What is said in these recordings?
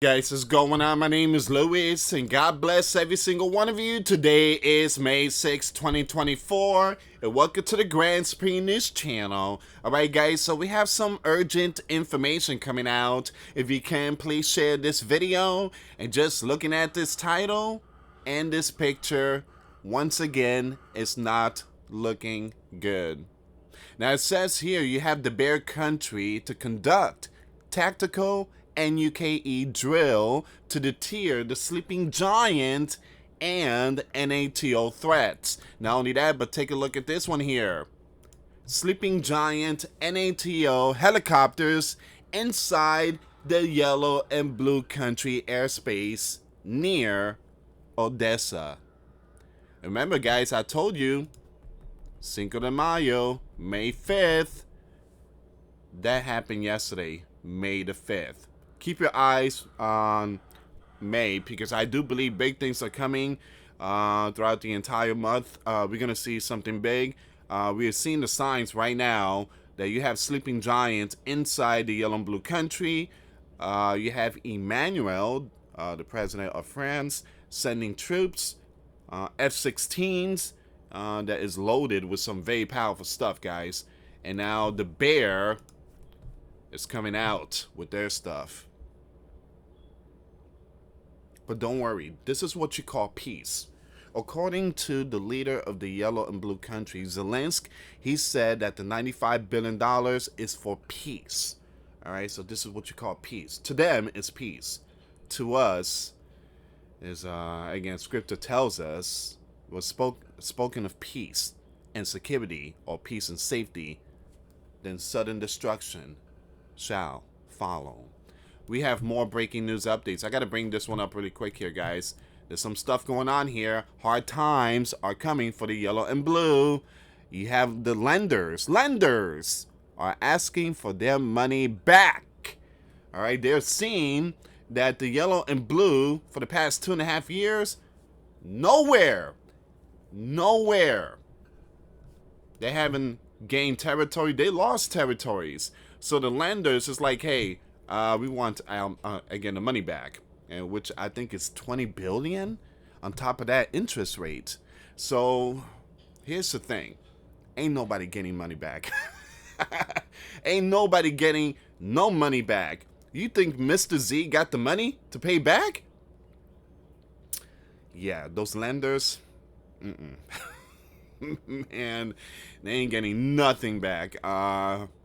Guys, what's going on? My name is Luis, and God bless every single one of you. Today is May 6, 2024, and welcome to the Grand Supreme News channel. Alright guys, so we have some urgent information coming out. If you can, please share this video. And just looking at this title and this picture, once again, it's not looking good. Now it says here you have the Bear Country to conduct tactical NUKE drill to deter the sleeping giant and NATO threats. Not only that, but take a look at this one here. Sleeping giant NATO helicopters inside the yellow and blue country airspace near Odessa. Remember guys, I told you, Cinco de Mayo, May 5th, that happened yesterday, May the 5th. Keep your eyes on May, because I do believe big things are coming throughout the entire month. We're going to see something big. We are seeing the signs right now that you have sleeping giants inside the yellow and blue country. You have Emmanuel, the president of France, sending troops, F-16s, that is loaded with some very powerful stuff, guys. And now the Bear is coming out with their stuff. But don't worry, this is what you call peace. According to the leader of the yellow and blue country, Zelensky, he said that the $95 billion is for peace. All right, so this is what you call peace. To them, it's peace. To us, is again, scripture tells us, was spoken of peace and security, or peace and safety, then sudden destruction shall follow. We have more breaking news updates. I got to bring this one up really quick here, guys. There's some stuff going on here. Hard times are coming for the yellow and blue. You have the lenders. Lenders are asking for their money back. All right, they're seeing that the yellow and blue for the past 2.5 years, nowhere. They haven't gained territory. They lost territories. So the lenders is like, hey, we want again the money back, and which I think is 20 billion on top of that interest rate. So here's the thing, ain't nobody getting money back. Ain't nobody getting no money back. You think Mr. Z got the money to pay back? Yeah, those lenders, and they ain't getting nothing back.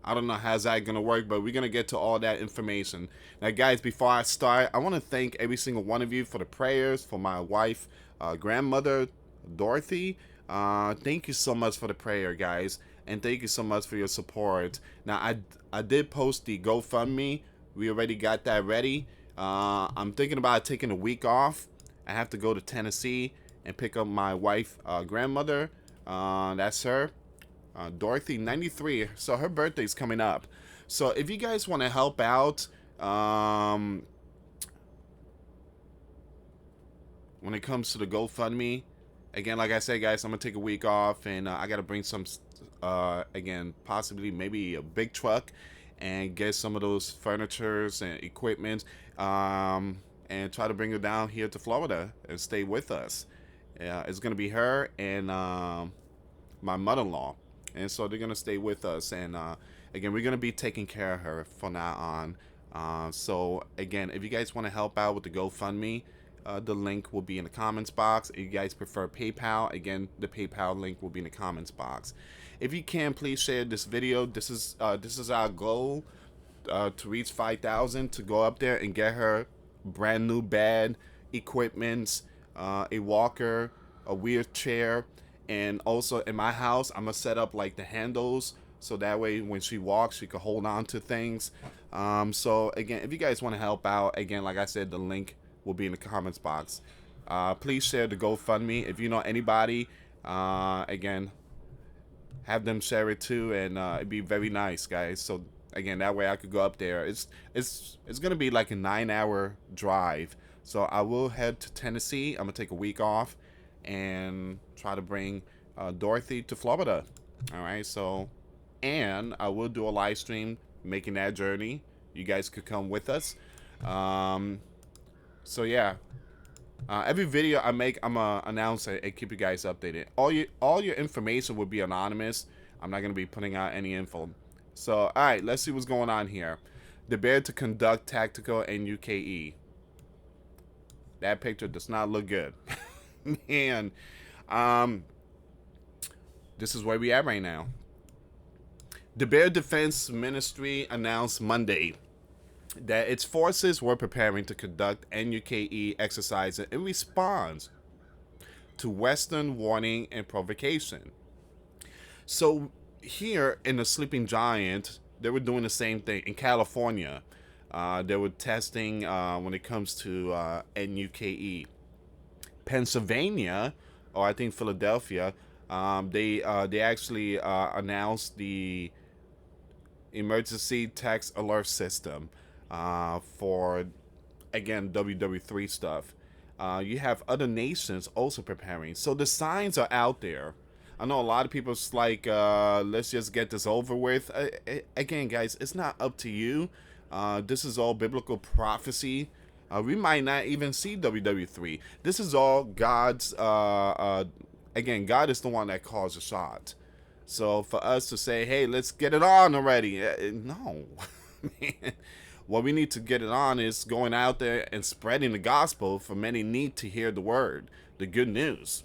I don't know how's that gonna work, but we're gonna get to all that information. Now guys, before I start, I want to thank every single one of you for the prayers for my wife, grandmother Dorothy. Thank you so much for the prayer, guys, and thank you so much for your support. Now I did post the GoFundMe. We already got that ready. I'm thinking about taking a week off. I have to go to Tennessee and pick up my wife, grandmother. That's her, Dorothy, 93. So her birthday's coming up. So if you guys want to help out, when it comes to the GoFundMe, again, like I said, guys, I'm gonna take a week off, and I gotta bring some, again, possibly maybe a big truck, and get some of those furnitures and equipment, and try to bring her down here to Florida and stay with us. It's gonna be her and my mother-in-law, and so they're gonna stay with us. And again, we're gonna be taking care of her from now on. So again, if you guys want to help out with the GoFundMe, the link will be in the comments box. If you guys prefer PayPal, again, the PayPal link will be in the comments box. If you can, please share this video. This is our goal, to reach 5,000, to go up there and get her brand new bed, equipment, a walker, a wheelchair, and also in my house I'm gonna set up like the handles, so that way when she walks she can hold on to things. So again, if you guys want to help out, again, like I said, the link will be in the comments box. Please share the GoFundMe. If you know anybody, again, have them share it too, and it'd be very nice, guys. So again, that way I could go up there. It's gonna be like a 9-hour drive. So I will head to Tennessee. I'm gonna take a week off and try to bring Dorothy to Florida. All right, so, and I will do a live stream making that journey. You guys could come with us. So yeah, every video I make, I'm gonna announce it and keep you guys updated. All your information will be anonymous. I'm not gonna be putting out any info. So all right, let's see what's going on here. The bear to conduct tactical NUKE. That picture does not look good, man. Um, this is where we at right now. The Bear Defense Ministry announced Monday that its forces were preparing to conduct NUKE exercises in response to Western warning and provocation. So here in the Sleeping Giant, they were doing the same thing in California. They were testing when it comes to NUKE. Pennsylvania, or I think Philadelphia, they actually announced the emergency text alert system for, again, WW3 stuff. You have other nations also preparing. So the signs are out there. I know a lot of people's like, let's just get this over with. Again, guys, it's not up to you. This is all biblical prophecy. We might not even see WW3. This is all God's. Again, God is the one that calls the shot. So for us to say, hey, let's get it on already. No. Man. What we need to get it on is going out there and spreading the gospel, for many need to hear the word, the good news.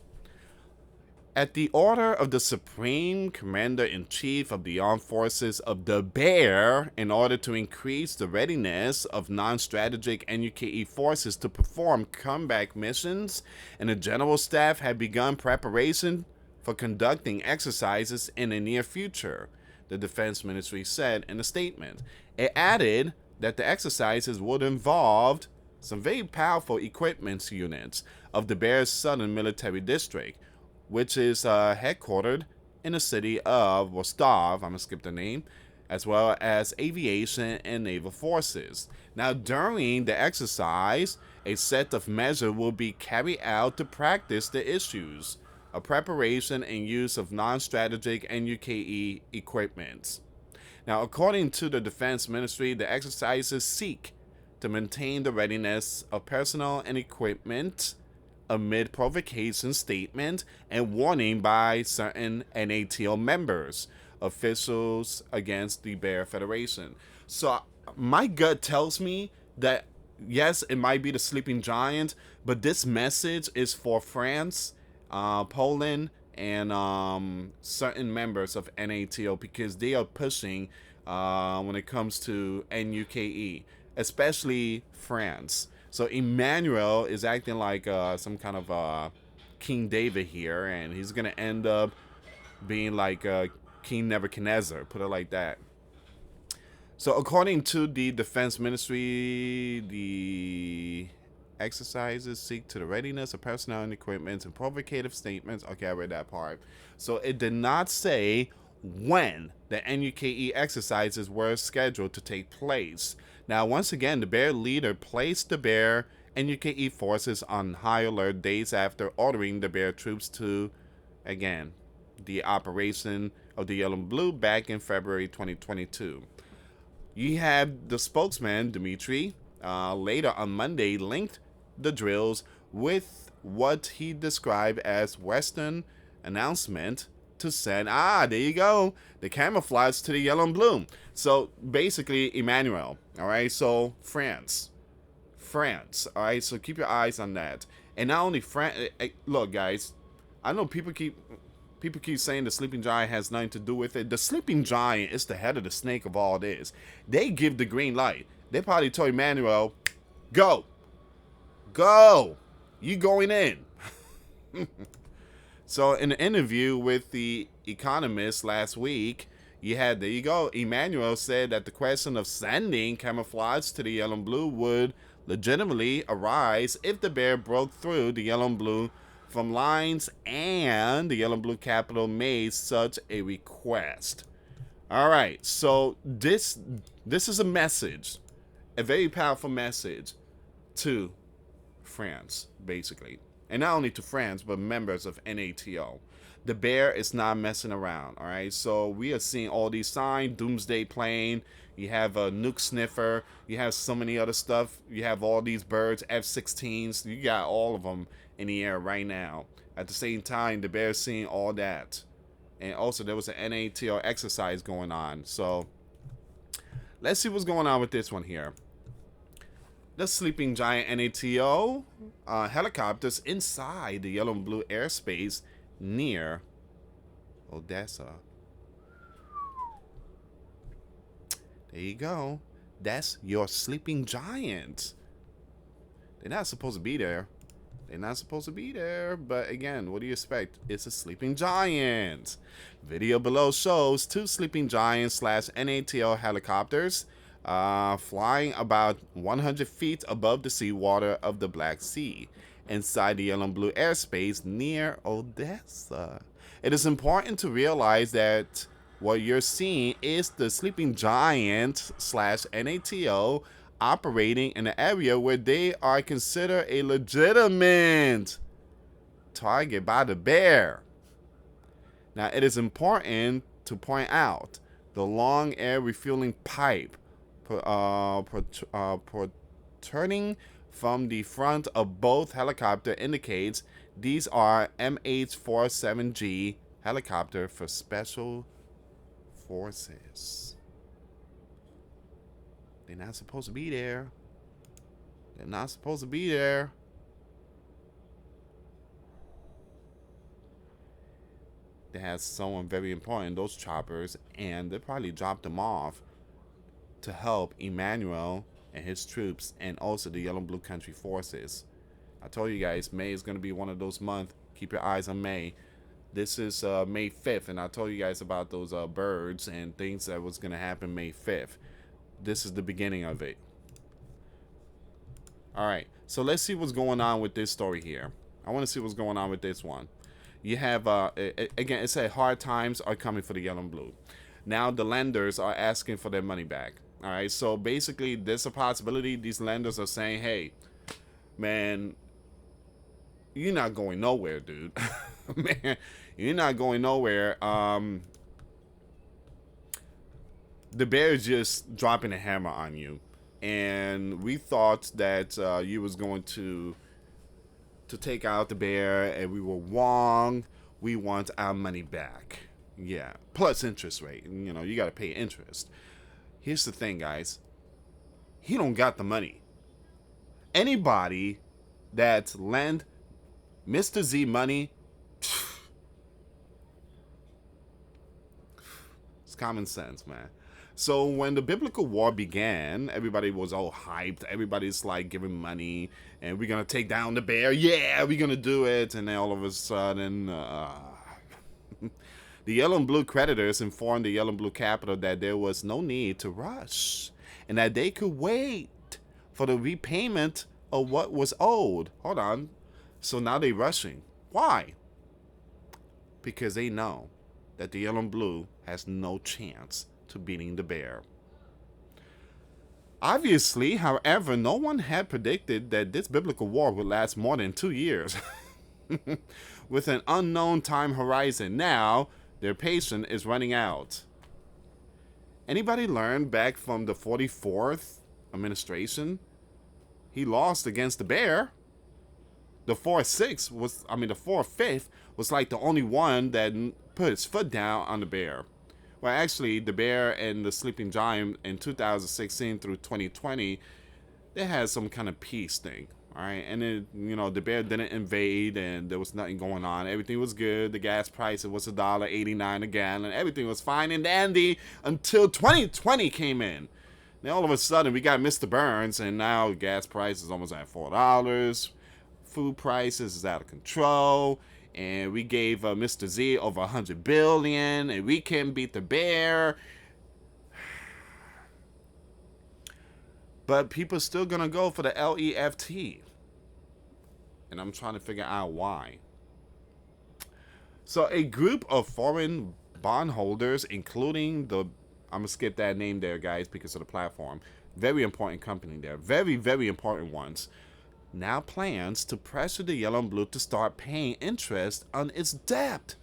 At the order of the Supreme Commander-in-Chief of the Armed Forces of the Bear, in order to increase the readiness of non-strategic NUKE forces to perform combat missions, and the General Staff had begun preparation for conducting exercises in the near future, the Defense Ministry said in a statement. It added that the exercises would involve some very powerful equipment units of the Bear's Southern Military District, which is headquartered in the city of Rostov, I'm going to skip the name, as well as aviation and naval forces. Now, during the exercise, a set of measures will be carried out to practice the issues of preparation and use of non-strategic NUKE equipment. Now, according to the Defense Ministry, the exercises seek to maintain the readiness of personnel and equipment amid provocation statement and warning by certain NATO members, officials against the Bear Federation. So my gut tells me that, yes, it might be the Sleeping Giant, but this message is for France, Poland, and certain members of NATO, because they are pushing when it comes to NUKE, especially France. So Emmanuel is acting like some kind of King David here, and he's going to end up being like King Nebuchadnezzar, put it like that. So according to the Defense Ministry, the exercises seek to the readiness of personnel and equipment and provocative statements. Okay, I read that part. So it did not say when the NUKE exercises were scheduled to take place. Now, once again, the Bear leader placed the Bear NUKE forces on high alert days after ordering the Bear troops to, again, the operation of the Yellow and Blue back in February 2022. You have the spokesman, Dmitry, later on Monday linked the drills with what he described as Western announcement to send, there you go, the camouflage to the Yellow and Blue. So basically, Emmanuel, all right, so France, all right, so keep your eyes on that. And not only France, look, guys, I know people keep saying the Sleeping Giant has nothing to do with it. The Sleeping Giant is the head of the snake of all this. They give the green light. They probably told Emmanuel, go, you going in. So in an interview with The Economist last week, there you go, Emmanuel said that the question of sending camouflage to the Yellow and Blue would legitimately arise if the Bear broke through the Yellow and Blue from lines and the Yellow and Blue capital made such a request. All right, so this is a message, a very powerful message to France, basically. and not only to France, but members of NATO. The bear is not messing around, all right? So we are seeing all these signs, doomsday plane, you have a nuke sniffer, you have so many other stuff, you have all these birds, F-16s, you got all of them in the air right now. At the same time, the bear is seeing all that. And also, there was an NATO exercise going on. So let's see what's going on with this one here. The sleeping giant NATO helicopters inside the yellow and blue airspace near Odessa. There you go. That's your sleeping giant. They're not supposed to be there. They're not supposed to be there. But again, what do you expect? It's a sleeping giant. Video below shows 2 sleeping giants / NATO helicopters flying about 100 feet above the seawater of the Black Sea, inside the yellow and blue airspace near Odessa. It is important to realize that what you're seeing is the sleeping giant / NATO operating in an area where they are considered a legitimate target by the bear. Now, it is important to point out the long air refueling pipe protruding from the front of both helicopter indicates these are MH-47G helicopter for special forces. They're not supposed to be there. They're not supposed to be there. They have someone very important, those choppers, and they probably dropped them off to help Emmanuel and his troops, and also the yellow and blue country forces. I told you guys, May is going to be one of those months. Keep your eyes on May. This is May 5th, and I told you guys about those birds and things that was going to happen May 5th. This is the beginning of it. Alright, so let's see what's going on with this story here. I want to see what's going on with this one. You have, again, it said hard times are coming for the yellow and blue. Now the lenders are asking for their money back. Alright, so basically there's a possibility these lenders are saying, hey, man, you're not going nowhere, dude. Man, you're not going nowhere. The bear is just dropping a hammer on you, and we thought that you was going to take out the bear, and we were wrong. We want our money back. Yeah, plus interest rate. You know, you got to pay interest. Here's the thing, guys. He don't got the money. Anybody that lend Mr. Z money, it's common sense, man. So when the biblical war began, everybody was all hyped. Everybody's like giving money, and we're going to take down the bear. Yeah, we're going to do it. And then all of a sudden, the yellow and blue creditors informed the yellow and blue capital that there was no need to rush, and that they could wait for the repayment of what was owed. Hold on. So now they're rushing. Why? Because they know that the yellow and blue has no chance to beating the bear. Obviously, however, no one had predicted that this biblical war would last more than 2 years. With an unknown time horizon. Now, their patience is running out. Anybody learn back from the 44th administration? He lost against the bear. The 4-5 was like the only one that put his foot down on the bear. Well, actually, the bear and the sleeping giant in 2016 through 2020, they had some kind of peace thing, all right? And it, you know, the bear didn't invade, and there was nothing going on. Everything was good. The gas price, it was $1.89 a gallon. Everything was fine and dandy until 2020 came in. Then all of a sudden, we got Mr. Burns, and now gas price is almost at $4. Food prices is out of control. And we gave Mr. Z over $100 billion, and we can't beat the bear. But people are still gonna go for the LEFT, and I'm trying to figure out why. So a group of foreign bondholders, including the, I'm gonna skip that name there, guys, because of the platform. Very important company there. Very, very important ones. now plans to pressure the yellow and blue to start paying interest on its debt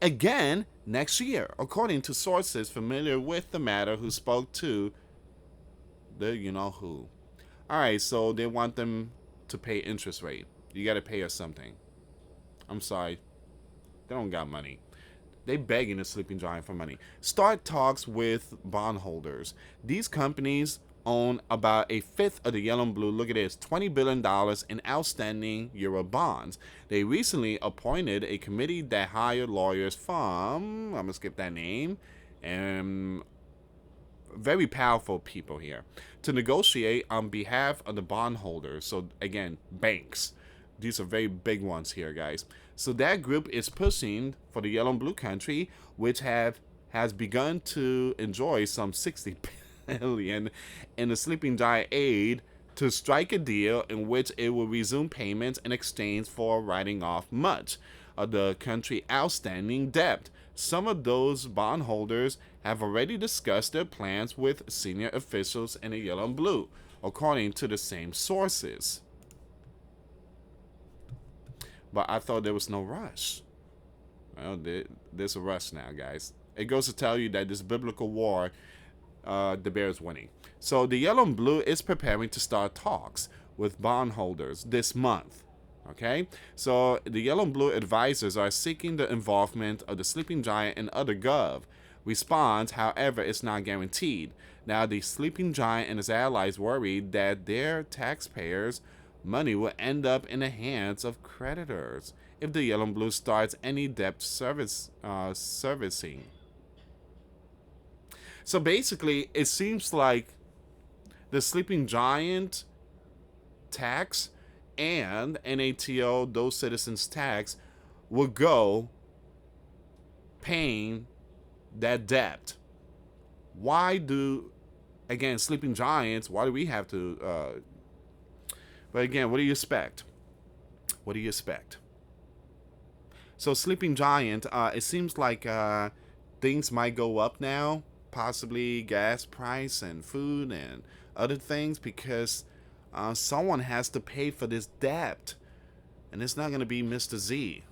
again next year, according to sources familiar with the matter who spoke to the you know who. All right, so they want them to pay interest rate. You got to pay us something. I'm sorry, they don't got money. They begging the sleeping giant for money. Start talks with bondholders. These companies own about a fifth of the yellow and blue. Look at this, $20 billion in outstanding euro bonds. They recently appointed a committee that hired lawyers from, I'm gonna skip that name, and very powerful people here to negotiate on behalf of the bondholders. So again, banks. These are very big ones here, guys. So that group is pushing for the yellow and blue country, which has begun to enjoy some 60 billion in the sleeping giant aid, to strike a deal in which it will resume payments in exchange for writing off much of the country's outstanding debt. Some of those bondholders have already discussed their plans with senior officials in the yellow and blue, according to the same sources. But I thought there was no rush. Well, there's a rush now, guys. It goes to tell you that this biblical war, the Bears winning. So the yellow and blue is preparing to start talks with bondholders this month. Okay, so the yellow and blue advisors are seeking the involvement of the sleeping giant and other gov. Response, however, is not guaranteed. Now, the sleeping giant and his allies worry that their taxpayers' money will end up in the hands of creditors if the yellow and blue starts any debt servicing. So basically, it seems like the sleeping giant tax and NATO, those citizens' tax, will go paying that debt. Why do, again, sleeping giants, why do we have to, but again, what do you expect? What do you expect? So sleeping giant, it seems like things might go up now, possibly gas price and food and other things, because someone has to pay for this debt, and it's not going to be Mr. Z.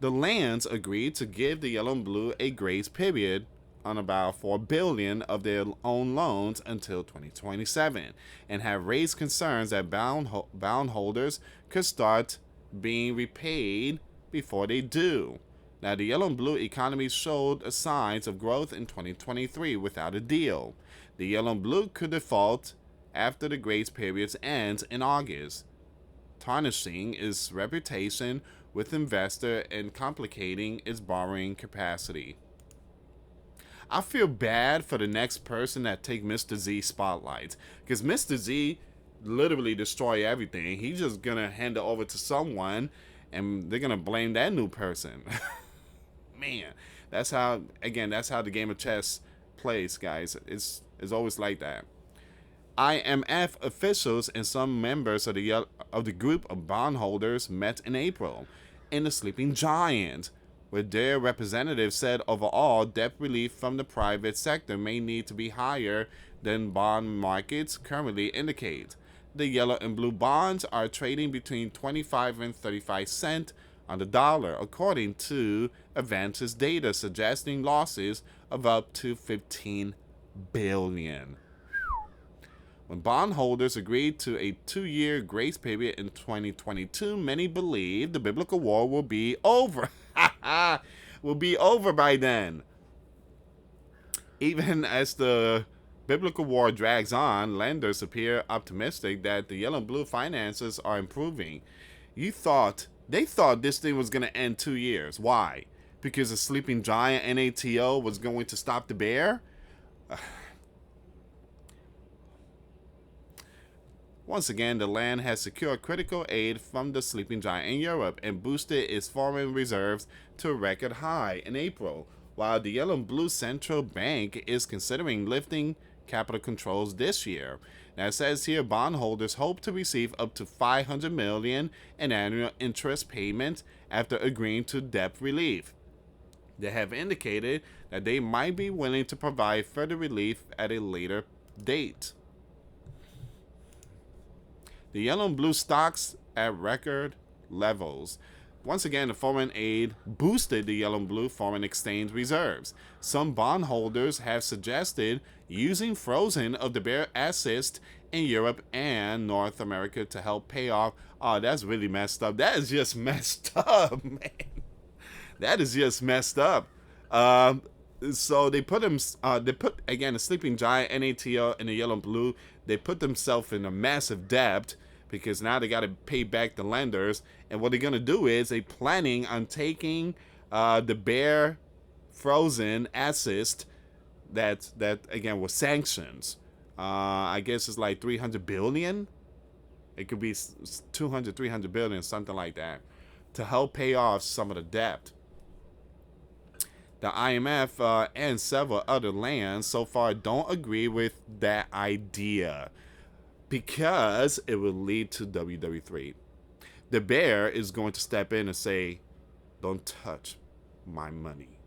The lands agreed to give the yellow and blue a grace period on about $4 billion of their own loans until 2027, and have raised concerns that bondholders could start being repaid before they do. Now, the yellow and blue economy showed signs of growth in 2023 without a deal. The yellow and blue could default after the grace period ends in August, tarnishing its reputation with investors and complicating its borrowing capacity. I feel bad for the next person that take Mr. Z spotlight, because Mr. Z literally destroy everything. He's just gonna hand it over to someone, and they're gonna blame that new person. Man, that's how the game of chess plays, guys. It's always like that. IMF officials and some members of the group of bondholders met in April in the sleeping giant, where their representatives said overall debt relief from the private sector may need to be higher than bond markets currently indicate. The yellow and blue bonds are trading between 25 and 35 cents on the dollar, according to Avantis data suggesting losses of up to 15 billion. When bondholders agreed to a 2-year grace period in 2022, many believe the biblical war will be over. Will be over by then. Even as the biblical war drags on, lenders appear optimistic that the yellow and blue finances are improving. They thought this thing was going to end 2 years. Why? Because the sleeping giant NATO was going to stop the bear? Once again, the land has secured critical aid from the sleeping giant in Europe and boosted its foreign reserves to a record high in April, while the yellow and blue central bank is considering lifting capital controls this year. Now it says here bondholders hope to receive up to $500 million in annual interest payments after agreeing to debt relief. They have indicated that they might be willing to provide further relief at a later date. The yellow and blue stocks at record levels. Once again, the foreign aid boosted the yellow and blue foreign exchange reserves. Some bondholders have suggested using frozen of the bear assets in Europe and North America to help pay off. Oh, that's really messed up. That is just messed up, man. That is just messed up. So they put them. They put again the sleeping giant NATO and the yellow and blue. They put themselves in a massive debt because now they got to pay back the lenders. And what they're gonna do is they planning on taking the bear frozen assets that again was sanctions. I guess it's like 300 billion. It could be 200, 300 billion, something like that, to help pay off some of the debt. The IMF and several other lands so far don't agree with that idea because it will lead to WW3. The bear is going to step in and say, don't touch my money.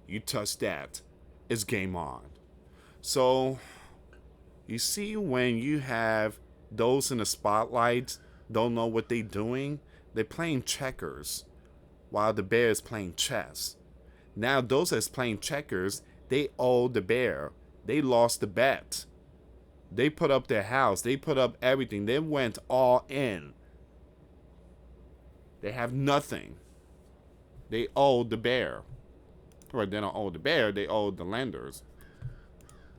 You touch that, it's game on. So you see, when you have those in the spotlight don't know what they're doing, they're playing checkers while the bear is playing chess. Now those that's playing checkers, they owe the bear. They lost the bet. They put up their house. They put up everything. They went all in. They have nothing. They owe the bear. Or they don't owe the bear, they owe the lenders.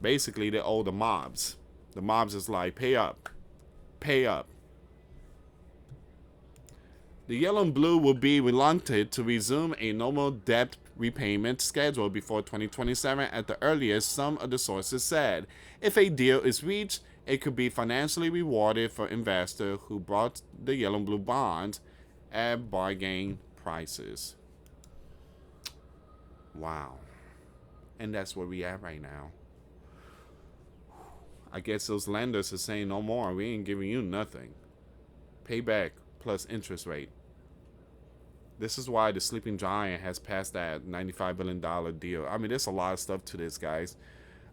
Basically, they owe the mobs. The mobs is like, pay up. Pay up. The yellow and blue will be reluctant to resume a normal debt repayment schedule before 2027 at the earliest, some of the sources said. If a deal is reached, it could be financially rewarded for investors who bought the yellow and blue bonds at bargain prices. Wow. And that's where we at right now. I guess those lenders are saying no more. We ain't giving you nothing. Payback plus interest rate. This is why the sleeping giant has passed that $95 billion deal. I mean, there's a lot of stuff to this, guys.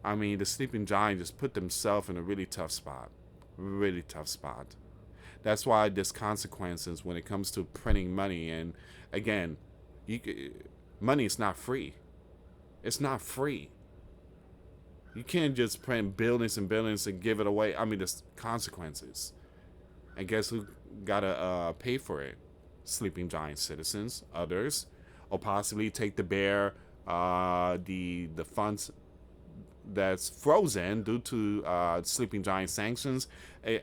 I mean, the sleeping giant just put themselves in a really tough spot. Really tough spot. That's why there's consequences when it comes to printing money. And again, money is not free. It's not free. You can't just print billions and billions and give it away. I mean, there's consequences. And guess who gotta pay for it? Sleeping giant citizens, others, or possibly take the bear, the funds that's frozen due to sleeping giant sanctions.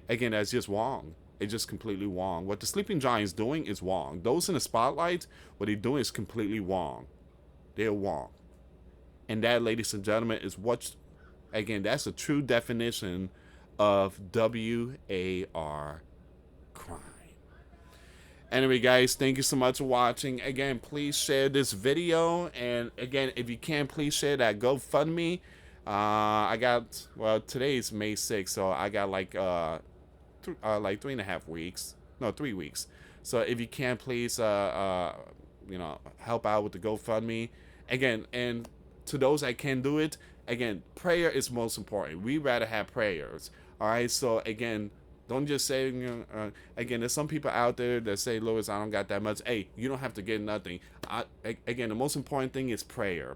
Again, that's just wrong. It's just completely wrong. What the sleeping giant is doing is wrong. Those in the spotlight, what they're doing is completely wrong. They're wrong. And that, ladies and gentlemen, is what, again, that's a true definition of WAR crime. Anyway, guys, thank you so much for watching. Again, please share this video. And again, if you can, please share that GoFundMe. I got, well, today is May 6th, so I got like 3.5 weeks. No, 3 weeks. So if you can, please, help out with the GoFundMe. Again, and to those that can do it, again, prayer is most important. We rather have prayers. All right, so again, don't just say, again, there's some people out there that say, Louis, I don't got that much. Hey, you don't have to get nothing. Again, the most important thing is prayer.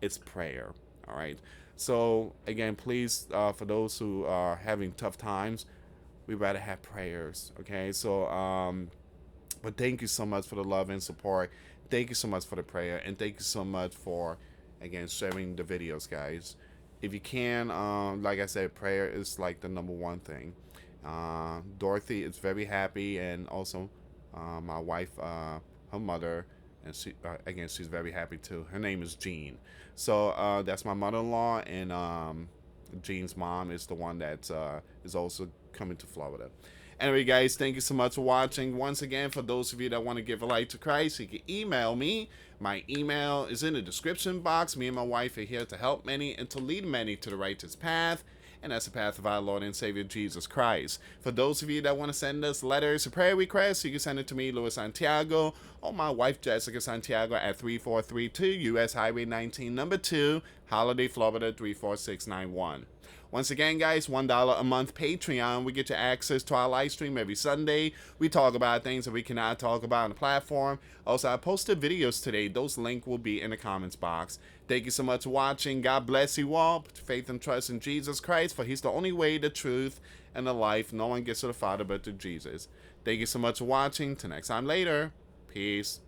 It's prayer. All right. So again, please, for those who are having tough times, we rather have prayers. Okay. So, but thank you so much for the love and support. Thank you so much for the prayer. And thank you so much for, again, sharing the videos, guys. If you can, like I said, prayer is like the #1 thing. Dorothy is very happy, and also my wife, her mother, and she again, she's very happy too. Her name is Jean. So that's my mother-in-law, and Jean's mom is the one that is also coming to Florida. Anyway, guys, thank you so much for watching. Once again, for those of you that want to give a life to Christ, you can email me. My email is in the description box. Me and my wife are here to help many and to lead many to the righteous path. And that's the path of our Lord and Savior, Jesus Christ. For those of you that want to send us letters or prayer requests, you can send it to me, Louis Santiago, or my wife, Jessica Santiago, at 3432 US Highway 19, number 2, Holiday, Florida, 34691. Once again, guys, $1 a month Patreon. We get you access to our live stream every Sunday. We talk about things that we cannot talk about on the platform. Also, I posted videos today. Those links will be in the comments box. Thank you so much for watching. God bless you all. Put your faith and trust in Jesus Christ, for he's the only way, the truth, and the life. No one gets to the Father but through Jesus. Thank you so much for watching. Till next time later. Peace.